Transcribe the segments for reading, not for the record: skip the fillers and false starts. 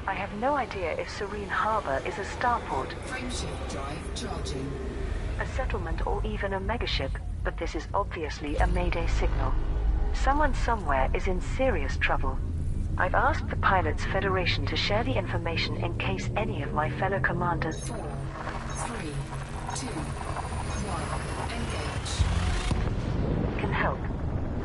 I have no idea if Serene Harbor is a starport, Frameshift drive charging. a settlement, or even a megaship, but this is obviously a Mayday signal. Someone somewhere is in serious trouble. I've asked the Pilots Federation to share the information in case any of my fellow commanders 4, 3, 2, 1, engage. can help.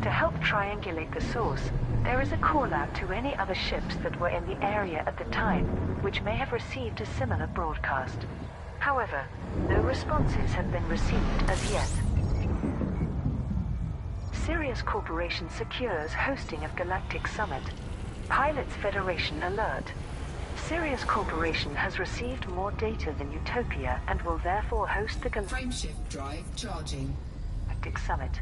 To help triangulate the source, there is a call out to any other ships that were in the area at the time, which may have received a similar broadcast. However, no responses have been received as yet. Sirius Corporation secures hosting of Galactic Summit. Pilots Federation alert. Sirius Corporation has received more data than Utopia and will therefore host the Frameshift drive charging. Galactic Summit.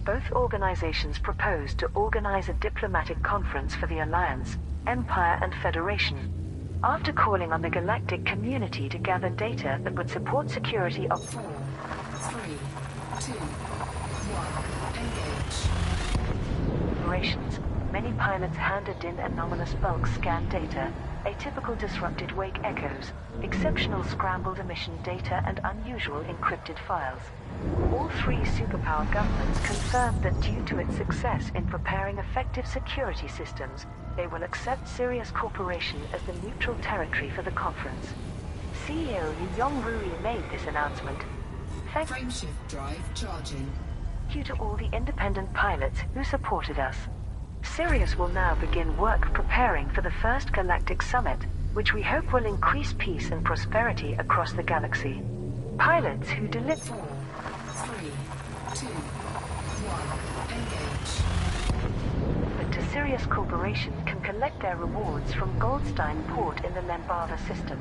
Both organizations propose to organize a diplomatic conference for the Alliance, Empire and Federation. After calling on the galactic community to gather data that would support security of 4, 3, 2, 1, engage. operations, many pilots handed in anomalous bulk scan data, atypical disrupted wake echoes, exceptional scrambled emission data and unusual encrypted files. All three superpower governments confirmed that due to its success in preparing effective security systems, they will accept Sirius Corporation as the neutral territory for the conference. CEO Yu Yong-Rui made this announcement. Thank Frameshift drive charging. you to all the independent pilots who supported us. Sirius will now begin work preparing for the first Galactic Summit, which we hope will increase peace and prosperity across the galaxy. Pilots who deliver 4, 3, 2, 1, engage. but to Sirius Corporation can collect their rewards from Goldstein Port in the Lembava system.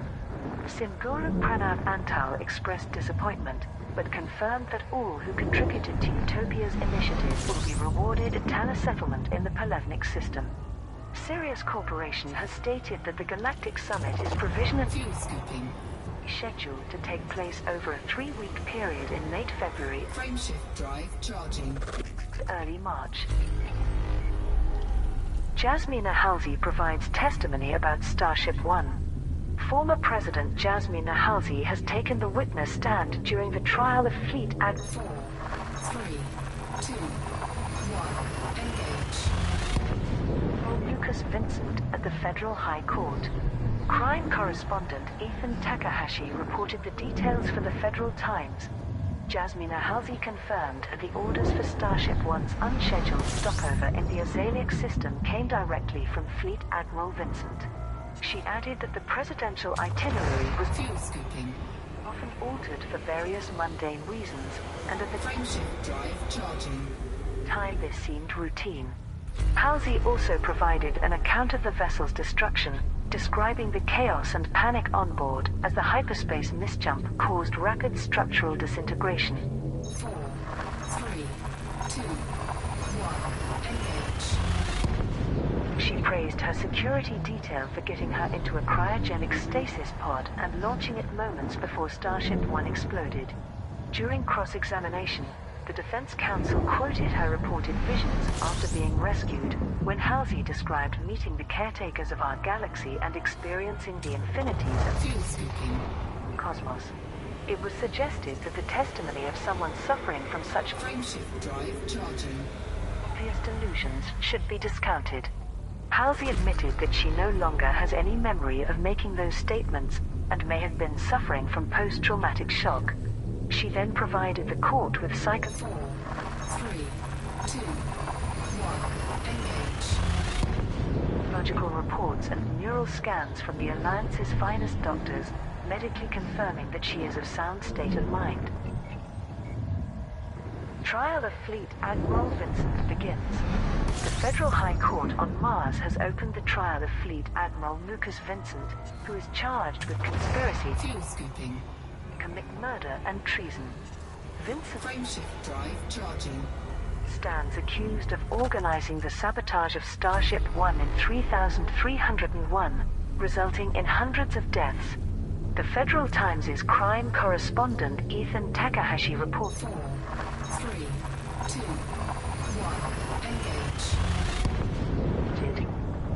Simguru Pranav Antal expressed disappointment, but confirmed that all who contributed to Utopia's initiative will be rewarded at Tana settlement in the Palevnik system. Sirius Corporation has stated that the Galactic Summit is provisionally Fuel scooping. scheduled to take place over a 3-week period in late February Frameshift drive charging. to early March. Jasmina Halsey provides testimony about Starship One. Former President Jasmina Halsey has taken the witness stand during the trial of Fleet Admiral 4, 3, 2, 1, engage. Lucas Vincent at the Federal High Court. Crime correspondent Ethan Takahashi reported the details for the Federal Times. Jasmina Halsey confirmed the orders for Starship One's unscheduled stopover in the Azalic system came directly from Fleet Admiral Vincent. She added that the presidential itinerary was Fuel scooping. often altered for various mundane reasons, and at the Frameshift drive charging. time this seemed routine. Halsey also provided an account of the vessel's destruction, describing the chaos and panic on board as the hyperspace misjump caused rapid structural disintegration. 4, 3, 2, 1, engage. She praised her security detail for getting her into a cryogenic stasis pod and launching it moments before Starship One exploded. During cross-examination, the Defense Counsel quoted her reported visions after being rescued, when Halsey described meeting the caretakers of our galaxy and experiencing the infinities of Fuel scooping. cosmos. It was suggested that the testimony of someone suffering from such Frameshift drive charging. obvious delusions should be discounted. Halsey admitted that she no longer has any memory of making those statements and may have been suffering from post-traumatic shock. She then provided the court with 4, 3, 2, 1, psychological reports and neural scans from the Alliance's finest doctors, medically confirming that she is of sound state of mind. Trial of Fleet Admiral Vincent begins. The Federal High Court on Mars has opened the trial of Fleet Admiral Lucas Vincent, who is charged with conspiracy engage. Fuel scooping. to commit murder and treason. Vincent Frameshift drive charging. stands accused of organizing the sabotage of Starship One in 3301, resulting in hundreds of deaths. The Federal Times' crime correspondent Ethan Takahashi reports 4, 3, 2, 1, engage.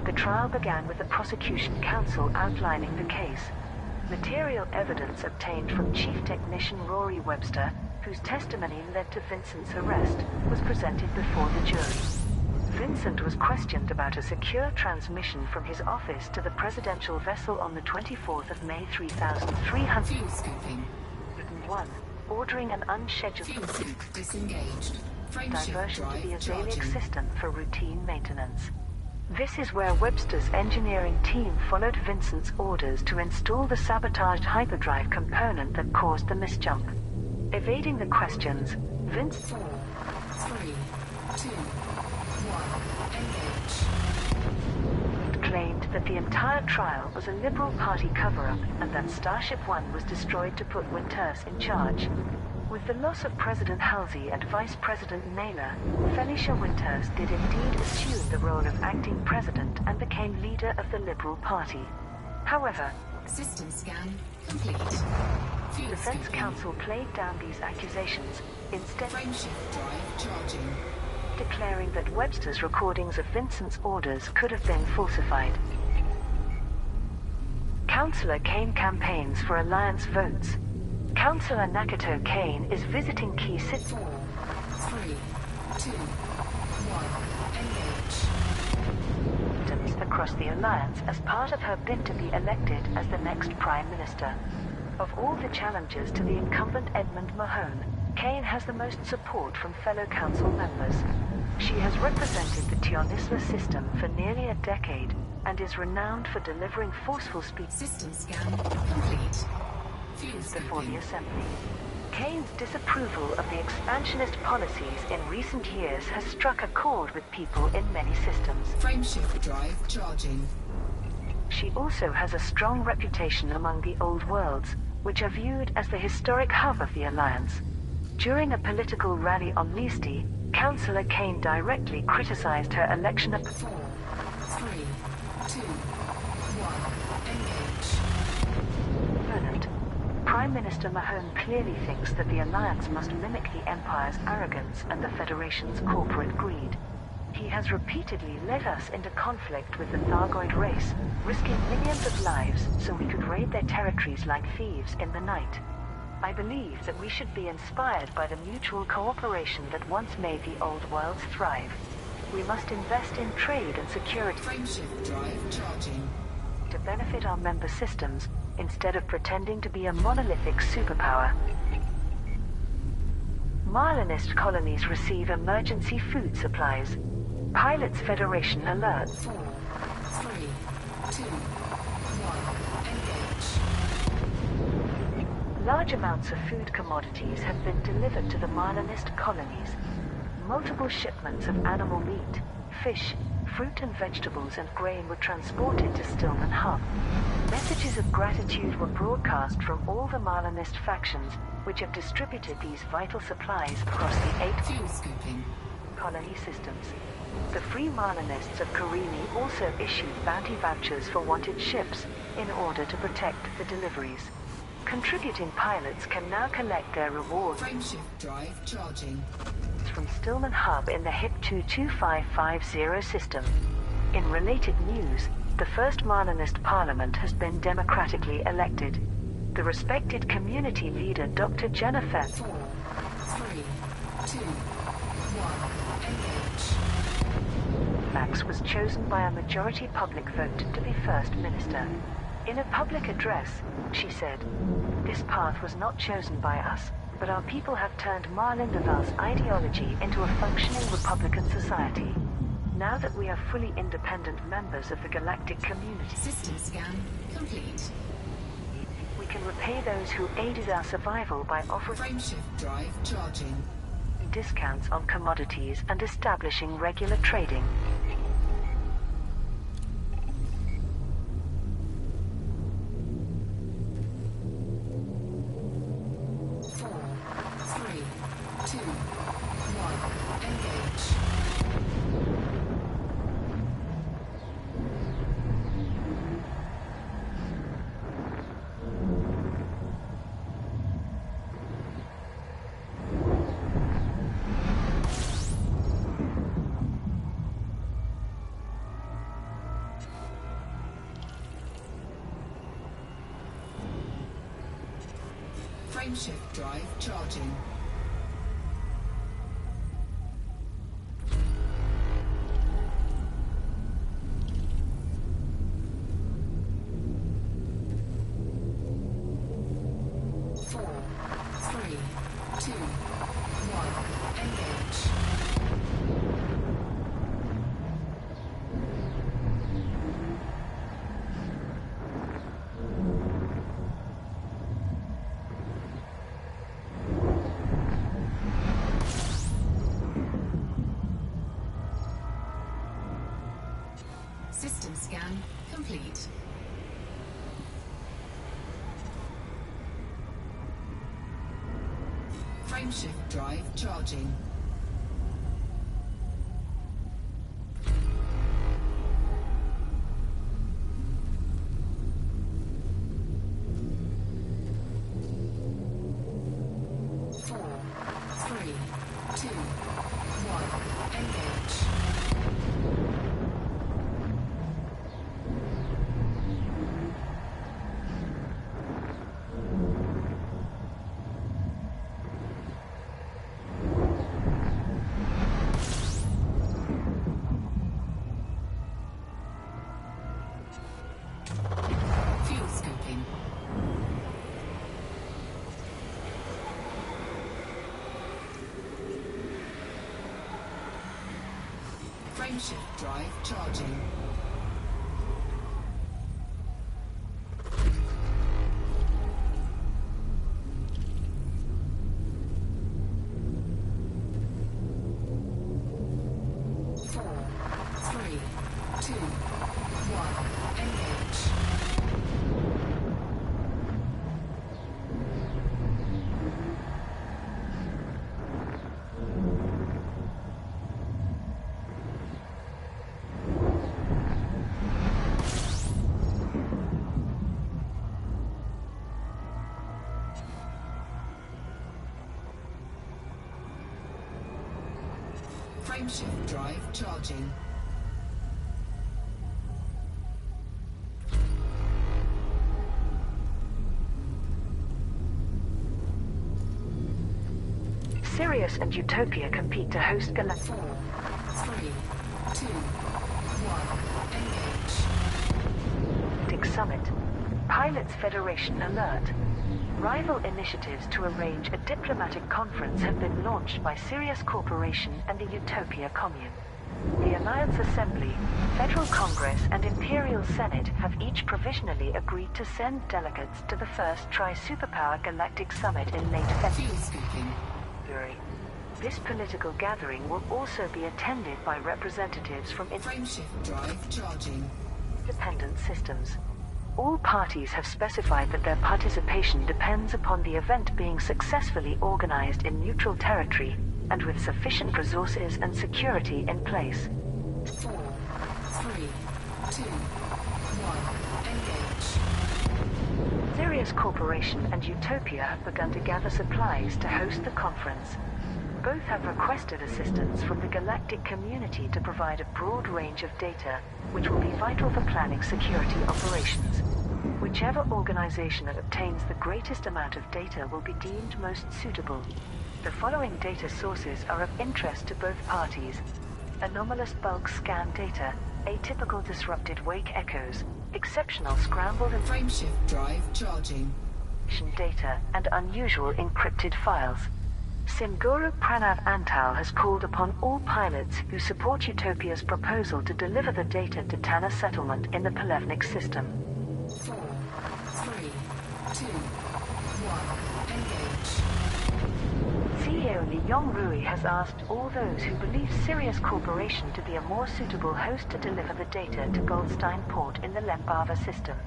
the The trial began with the prosecution counsel outlining the case. Material evidence obtained from Chief Technician Rory Webster, whose testimony led to Vincent's arrest, was presented before the jury. Vincent was questioned about a secure transmission from his office to the presidential vessel on the 24th of May 3301, Fuel scooping. ordering an unscheduled Fuel scoop disengaged. Frameshift diversion to drive the Azalic charging. system for routine maintenance. This is where Webster's engineering team followed Vincent's orders to install the sabotaged hyperdrive component that caused the misjump. Evading the questions, Vincent 4, 3, 2, 1. Engage. claimed that the entire trial was a Liberal Party cover-up and that Starship One was destroyed to put Winters in charge. With the loss of President Halsey and Vice President Naylor, Felicia Winters did indeed assume the role of acting president and became leader of the Liberal Party. However, System scan complete. Fuel defense scooping. counsel played down these accusations, instead Frameshift drive charging. declaring that Webster's recordings of Vincent's orders could have been falsified. Councillor Kane campaigns for alliance votes. Councillor Nakato Kane is visiting key 4, 3, 2, 1. Engage. systems across the alliance as part of her bid to be elected as the next Prime Minister. Of all the challengers to the incumbent Edmund Mahone, Kane has the most support from fellow council members. She has represented the Tionisla system for nearly a decade and is renowned for delivering forceful speech System scan complete. Fuel before the scooping. Assembly. Kane's disapproval of the expansionist policies in recent years has struck a chord with people in many systems. Frameshift drive charging. She also has a strong reputation among the Old Worlds, which are viewed as the historic hub of the Alliance. During a political rally on Leasty, Councillor Kane directly criticized her election of 4, 3, 2, 1. Engage. opponent. Prime Minister Mahone clearly thinks that the Alliance must mimic the Empire's arrogance and the Federation's corporate greed. He has repeatedly led us into conflict with the Thargoid race, risking millions of lives so we could raid their territories like thieves in the night. I believe that we should be inspired by the mutual cooperation that once made the Old Worlds thrive. We must invest in trade and security Frameshift drive charging. to benefit our member systems instead of pretending to be a monolithic superpower. Marlinist colonies receive emergency food supplies. Pilots Federation alert. 4, 3, 2, 1. Engage. Large amounts of food commodities have been delivered to the Marlinist colonies. Multiple shipments of animal meat, fish, fruit and vegetables and grain were transported to Stillman Hub. Messages of gratitude were broadcast from all the Marlinist factions, which have distributed these vital supplies across the 8 Fuel scooping. colony systems. The Free Marlinists of Karini also issued bounty vouchers for wanted ships in order to protect the deliveries. Contributing pilots can now collect their rewards Frameshift drive charging. from Stillman Hub in the HIP 22550 system. In related news, the first Marlinist Parliament has been democratically elected. The respected community leader Dr. Jennifer 4, 3, 2, 1. Engage. Max was chosen by a majority public vote to be First Minister. In a public address, she said, "This path was not chosen by us, but our people have turned Marlin Laval's ideology into a functioning Republican society. Now that we are fully independent members of the galactic community, System scan complete. we can repay those who aided our survival by offering Frameshift drive charging. discounts on commodities and establishing regular trading." Frameshift drive charging. System scan complete. Frameshift drive charging. Fuel scoping. Frameshift drive charging. Frameshift drive charging. Sirius and Utopia compete to host Galactic. 4, 3, 2, 1, engage. Summit. Pilots Federation alert. Rival initiatives to arrange a diplomatic conference have been launched by Sirius Corporation and the Utopia Commune. The Alliance Assembly, Federal Congress, and Imperial Senate have each provisionally agreed to send delegates to the first Tri-Superpower Galactic Summit in late February. This political gathering will also be attended by representatives from Frameshift drive charging. Independent systems. All parties have specified that their participation depends upon the event being successfully organized in neutral territory and with sufficient resources and security in place. 4, 3, 2, 1, engage. Sirius Corporation and Utopia have begun to gather supplies to host the conference. Both have requested assistance from the galactic community to provide a broad range of data, which will be vital for planning security operations. Whichever organization that obtains the greatest amount of data will be deemed most suitable. The following data sources are of interest to both parties: anomalous bulk scan data, atypical disrupted wake echoes, exceptional scrambled and Frameshift drive charging. data, and unusual encrypted files. Simguru Pranav Antal has called upon all pilots who support Utopia's proposal to deliver the data to Tanna settlement in the Plevnik system. 4, 3, 2, 1, engage. CEO Li Yongrui has asked all those who believe Sirius Corporation to be a more suitable host to deliver the data to Goldstein Port in the Lembava system.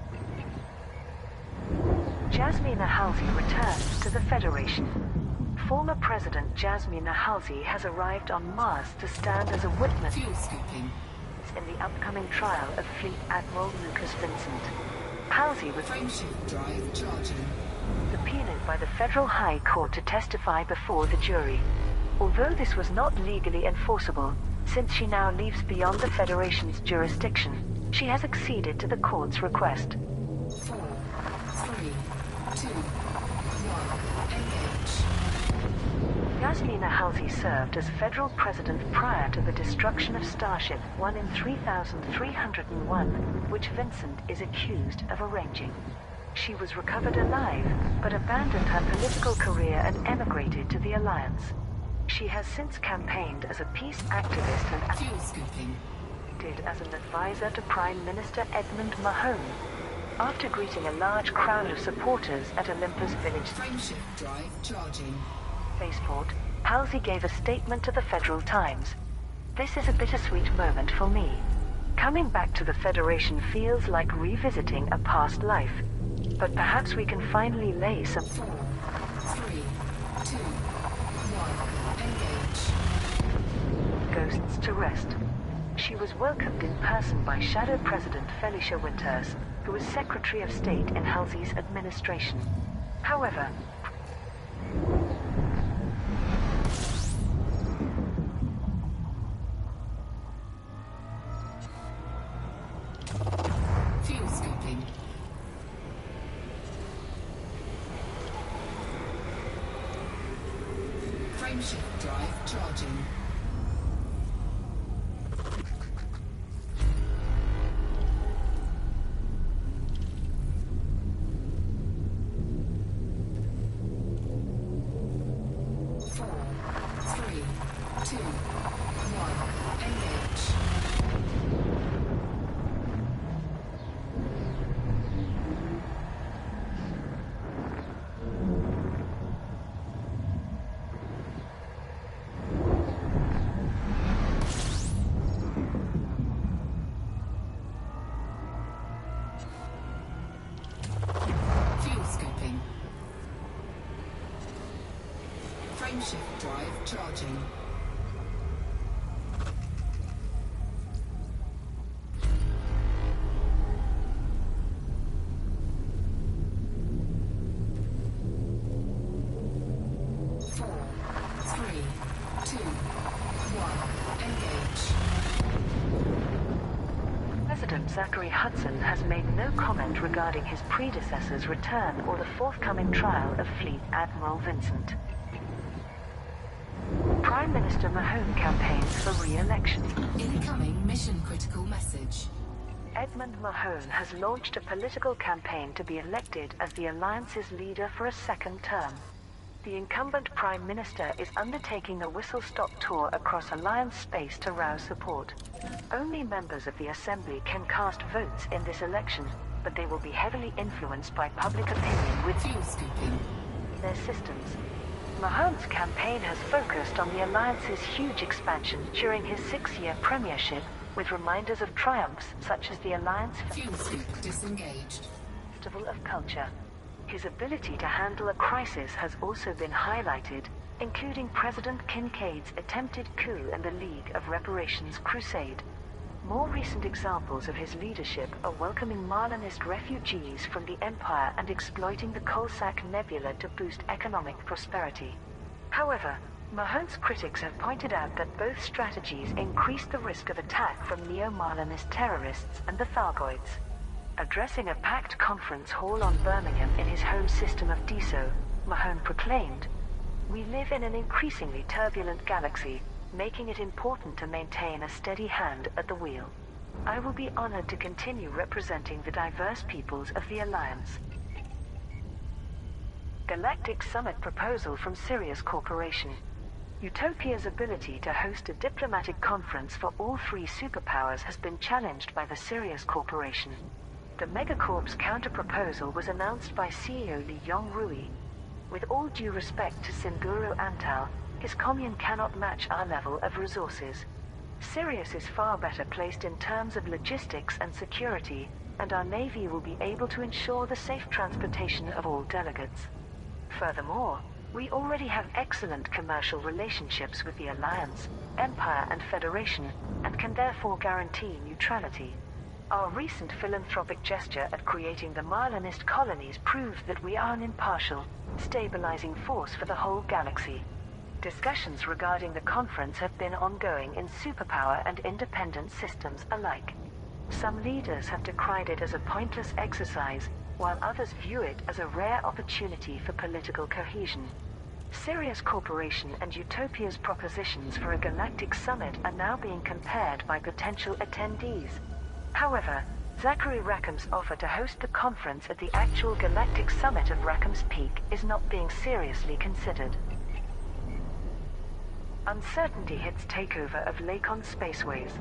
Jasmina Halsey returns to the Federation. Former President Jasmina Halsey has arrived on Mars to stand as a witness Fuel scoping. in the upcoming trial of Fleet Admiral Lucas Vincent. Halsey was Frameshift drive charging. subpoenaed by the Federal High Court to testify before the jury. Although this was not legally enforceable, since she now leaves beyond the Federation's jurisdiction, she has acceded to the court's request. 4, 3, 2, 1, Engage. Yasmina Halsey served as federal president prior to the destruction of Starship 1 in 3301, which Vincent is accused of arranging. She was recovered alive, but abandoned her political career and emigrated to the Alliance. She has since campaigned as a peace activist and Fuel scooping. acted as an advisor to Prime Minister Edmund Mahone. After greeting a large crowd of supporters at Olympus Village Frameshift drive charging. spaceport, Halsey gave a statement to the Federal Times. "This is a bittersweet moment for me. Coming back to the Federation feels like revisiting a past life. But perhaps we can finally lay some 4, 3, 2, 1. Engage. ghosts to rest." She was welcomed in person by Shadow President Felicia Winters, who was Secretary of State in Halsey's administration. However, Fuel scooping. Frameshift drive charging. Frameshift drive charging. President Zachary Hudson has made no comment regarding his predecessor's return or the forthcoming trial of Fleet Admiral Vincent. Prime Minister Mahone campaigns for re-election. Incoming mission-critical message. Edmund Mahone has launched a political campaign to be elected as the Alliance's leader for a second term. The incumbent Prime Minister is undertaking a whistle-stop tour across Alliance space to rouse support. Only members of the Assembly can cast votes in this election, but they will be heavily influenced by public opinion with Fuel scooping. their systems. Mahone's campaign has focused on the Alliance's huge expansion during his 6-year premiership, with reminders of triumphs such as the Alliance Fuel scoop disengaged. Festival of Culture. His ability to handle a crisis has also been highlighted, including President Kincaid's attempted coup and the League of Reparations crusade. More recent examples of his leadership are welcoming Marlinist refugees from the Empire and exploiting the Coalsack Nebula to boost economic prosperity. However, Mahone's critics have pointed out that both strategies increase the risk of attack from neo-Marlinist terrorists and the Thargoids. Addressing a packed conference hall on Birmingham in his home system of Deso, Mahone proclaimed, "We live in an increasingly turbulent galaxy, making it important to maintain a steady hand at the wheel. I will be honored to continue representing the diverse peoples of the Alliance." Galactic Summit proposal from Sirius Corporation. Utopia's ability to host a diplomatic conference for all three superpowers has been challenged by the Sirius Corporation. The Megacorp's counter-proposal was announced by CEO Li Yongrui. With all due respect to Sinduro Antal, his commune cannot match our level of resources. Sirius is far better placed in terms of logistics and security, and our Navy will be able to ensure the safe transportation of all delegates. Furthermore, we already have excellent commercial relationships with the Alliance, Empire and Federation, and can therefore guarantee neutrality. Our recent philanthropic gesture at creating the Marlinist colonies proves that we are an impartial, stabilizing force for the whole galaxy. Discussions regarding the conference have been ongoing in superpower and independent systems alike. Some leaders have decried it as a pointless exercise, while others view it as a rare opportunity for political cohesion. Sirius Corporation and Utopia's propositions for a galactic summit are now being compared by potential attendees. However, Zachary Rackham's offer to host the conference at the actual galactic summit of Rackham's Peak is not being seriously considered. Uncertainty hits takeover of Lacon Spaceways.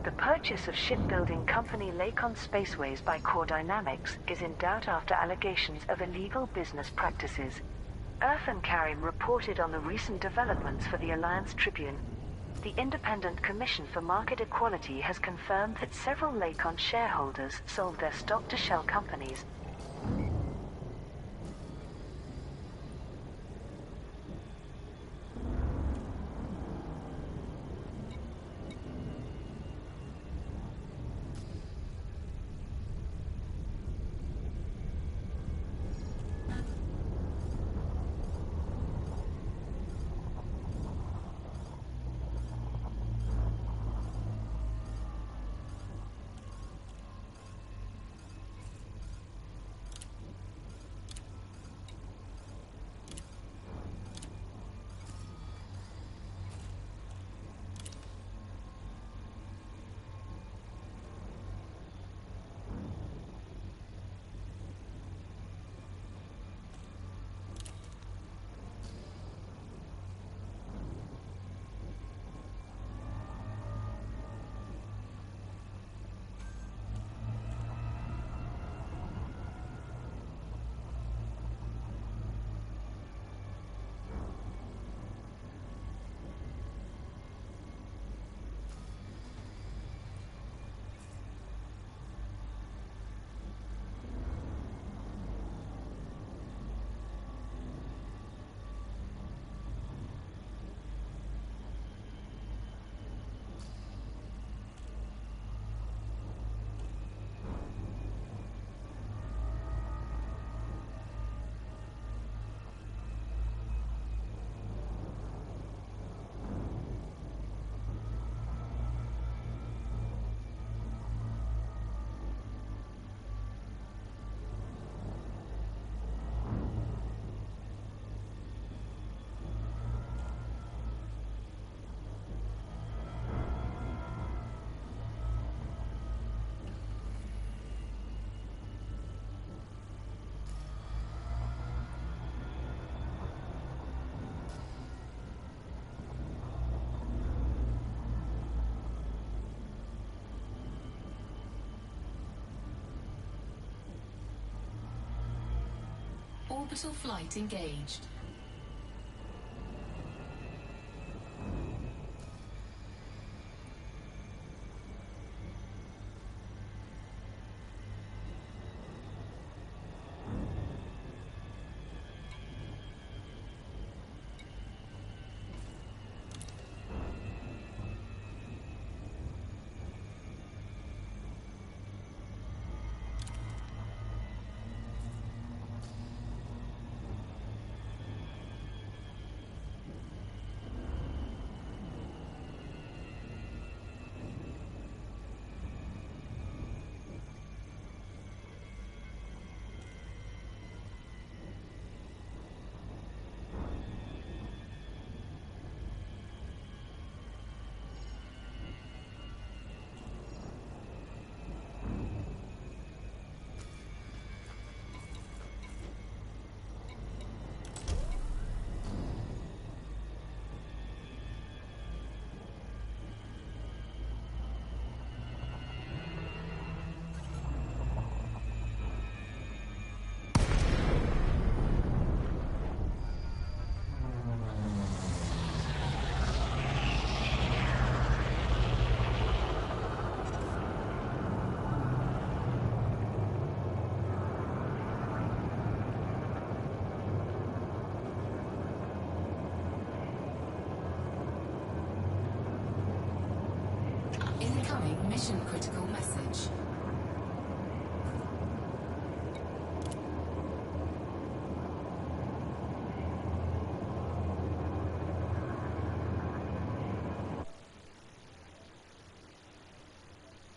The purchase of shipbuilding company Lacon Spaceways by Core Dynamics is in doubt after allegations of illegal business practices. Earth and Karim reported on the recent developments for the Alliance Tribune. The Independent Commission for Market Equality has confirmed that several Lacon shareholders sold their stock to shell companies. Orbital flight engaged.